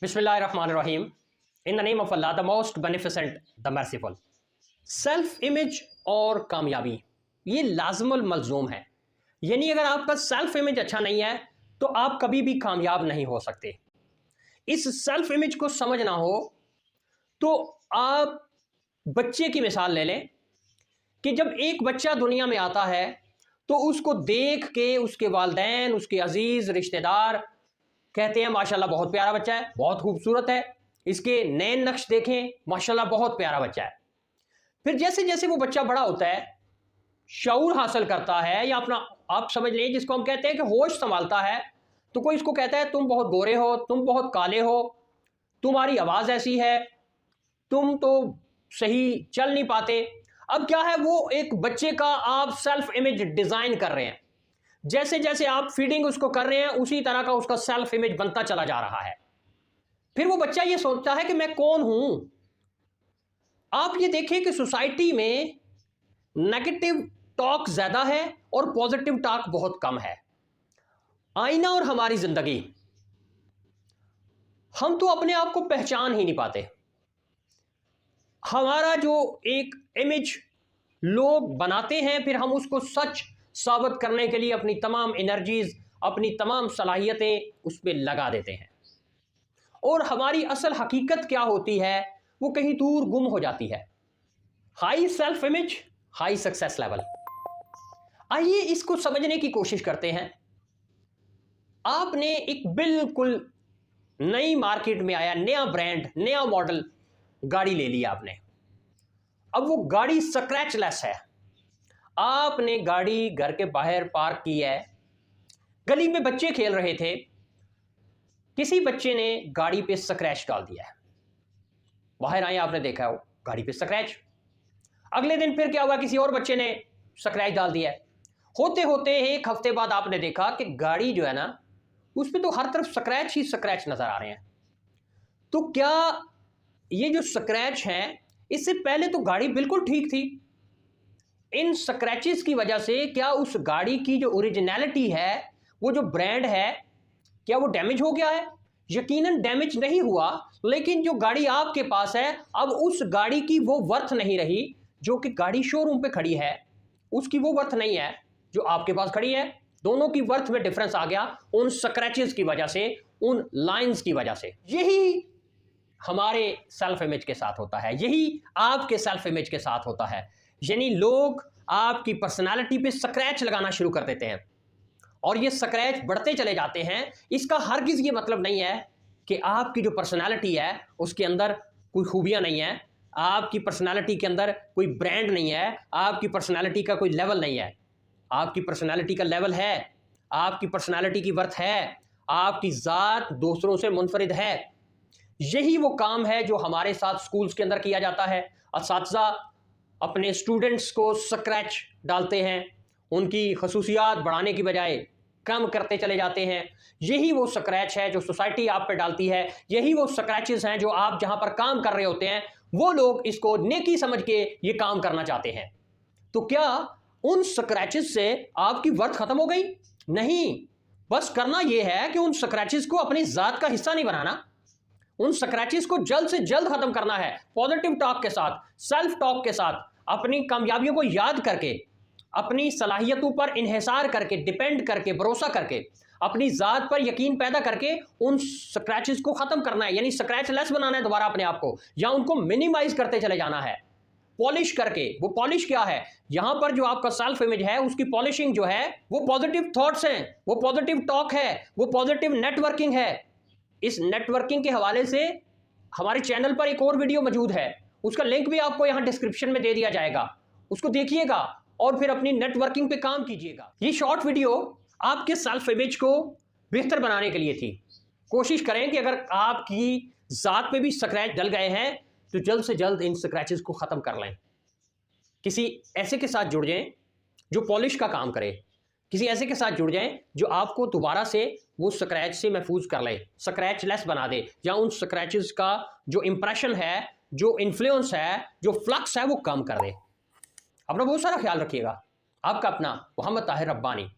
बिस्मिल्लाहिर्रहमानिर्रहीम। In the name of Allah the most beneficent the merciful. Self image और कामयाबी ये लाज़िमुल मलज़ूम है। यानी अगर आपका सेल्फ इमेज अच्छा नहीं है तो आप कभी भी कामयाब नहीं हो सकते। इस सेल्फ इमेज को समझना हो तो आप बच्चे की मिसाल ले लें कि जब एक बच्चा दुनिया में आता है तो उसको देख के उसके वालिदैन, उसके अजीज़ रिश्तेदार कहते हैं माशाल्लाह बहुत प्यारा बच्चा है, बहुत खूबसूरत है, इसके नैन नक्श देखें, माशाल्लाह बहुत प्यारा बच्चा है। फिर जैसे जैसे वो बच्चा बड़ा होता है, शऊर हासिल करता है, या अपना आप समझ लीजिए जिसको हम कहते हैं कि होश संभालता है, तो कोई इसको कहता है तुम बहुत गोरे हो, तुम बहुत काले हो, तुम्हारी आवाज़ ऐसी है, तुम तो सही चल नहीं पाते। अब क्या है, वो एक बच्चे का आप सेल्फ इमेज डिज़ाइन कर रहे हैं। जैसे जैसे आप फीडिंग उसको कर रहे हैं उसी तरह का उसका सेल्फ इमेज बनता चला जा रहा है। फिर वो बच्चा ये सोचता है कि मैं कौन हूं। आप ये देखें कि सोसाइटी में नेगेटिव टॉक ज्यादा है और पॉजिटिव टॉक बहुत कम है। आईना और हमारी जिंदगी, हम तो अपने आप को पहचान ही नहीं पाते। हमारा जो एक इमेज लोग बनाते हैं, फिर हम उसको सच साबित करने के लिए अपनी तमाम एनर्जीज, अपनी तमाम सलाहियतें उस पर लगा देते हैं, और हमारी असल हकीकत क्या होती है वो कहीं दूर गुम हो जाती है। High self image, high success level. आइए इसको समझने की कोशिश करते हैं। आपने एक बिल्कुल नई मार्केट में आया नया ब्रांड, नया मॉडल गाड़ी ले लिया आपने। अब वो गाड़ी स्क्रैचलेस है। आपने गाड़ी घर के बाहर पार्क की है, गली में बच्चे खेल रहे थे, किसी बच्चे ने गाड़ी पे स्क्रैच डाल दिया है। बाहर आए, आपने देखा हो गाड़ी पे स्क्रैच। अगले दिन फिर क्या हुआ, किसी और बच्चे ने स्क्रैच डाल दिया है। होते होते एक हफ्ते बाद आपने देखा कि गाड़ी जो है ना, उस पर तो हर तरफ स्क्रैच ही स्क्रैच नजर आ रहे हैं। तो क्या ये जो स्क्रैच है, इससे पहले तो गाड़ी बिल्कुल ठीक थी। इन स्क्रैचेस की वजह से क्या उस गाड़ी की जो ओरिजिनलिटी है, वो जो ब्रांड है, क्या वो डैमेज हो गया है? यकीनन डैमेज नहीं हुआ, लेकिन जो गाड़ी आपके पास है, अब उस गाड़ी की वो वर्थ नहीं रही। जो कि गाड़ी शोरूम पे खड़ी है उसकी वो वर्थ नहीं है जो आपके पास खड़ी है। दोनों की वर्थ में डिफरेंस आ गया उन स्क्रैचेस की वजह से, उन लाइंस की वजह से। यही हमारे सेल्फ इमेज के साथ होता है, यही आपके सेल्फ इमेज के साथ होता है। यानी लोग आपकी पर्सनालिटी पे स्क्रैच लगाना शुरू कर देते हैं, और ये स्क्रैच बढ़ते चले जाते हैं। इसका हरगिज़ ये मतलब नहीं है कि आपकी जो पर्सनालिटी है उसके अंदर कोई खूबियां नहीं है, आपकी पर्सनालिटी के अंदर कोई ब्रांड नहीं है, आपकी पर्सनालिटी का कोई लेवल नहीं है। आपकी पर्सनालिटी का लेवल है, आपकी पर्सनालिटी की वर्थ है, आपकी ज़ात दूसरों से मुनफरिद है। यही वो काम है जो हमारे साथ स्कूल्स के अंदर किया जाता है। असातिज़ा अपने स्टूडेंट्स को स्क्रैच डालते हैं, उनकी खसूसियात बढ़ाने की बजाय कम करते चले जाते हैं। यही वो स्क्रैच है जो सोसाइटी आप पे डालती है। यही वो स्क्रैचेस हैं जो आप जहां पर काम कर रहे होते हैं, वो लोग इसको नेकी समझ के ये काम करना चाहते हैं। तो क्या उन स्क्रैचेस से आपकी वर्थ खत्म हो गई? नहीं, बस करना यह है कि उन स्क्रैचेस को अपनी जात का हिस्सा नहीं बनाना। उन स्क्रैचेस को जल्द से जल्द खत्म करना है, पॉजिटिव टॉक के साथ, सेल्फ टॉक के साथ, अपनी कामयाबियों को याद करके, अपनी सलाहियतों पर इन्हिसार करके, डिपेंड करके, भरोसा करके, अपनी ज़ात पर यकीन पैदा करके उन स्क्रैचेस को ख़त्म करना है। यानी स्क्रैच लेस बनाना है दोबारा अपने आप को, या उनको मिनिमाइज करते चले जाना है, पॉलिश करके। वो पॉलिश क्या है, यहां पर जो आपका सेल्फ इमेज है उसकी पॉलिशिंग जो है वो पॉजिटिव थॉट्स हैं, वो पॉजिटिव टॉक है, वो पॉजिटिव नेटवर्किंग है। इस नेटवर्किंग के हवाले से हमारे चैनल पर एक और वीडियो मौजूद है, उसका लिंक भी आपको यहां डिस्क्रिप्शन में दे दिया जाएगा, उसको देखिएगा और फिर अपनी नेटवर्किंग पे काम कीजिएगा। ये शॉर्ट वीडियो आपके सेल्फ इमेज को बेहतर बनाने के लिए थी। कोशिश करें कि अगर आपकी ज़ात पे भी स्क्रैच डल गए हैं तो जल्द से जल्द इन स्क्रैचेस को ख़त्म कर लें। किसी ऐसे के साथ जुड़ जाएं जो पॉलिश का काम करे, किसी ऐसे के साथ जुड़ जाएं जो आपको दोबारा से वो स्क्रैच से महफूज कर ले, स्क्रैच लेस बना दे, या उन स्क्रैचेस का जो इंप्रेशन है, जो इन्फ्लुएंस है, जो फ्लक्स है, वो कम कर दे। अपना बहुत सारा ख्याल रखिएगा। आपका अपना मोहम्मद ताहिर रब्बानी।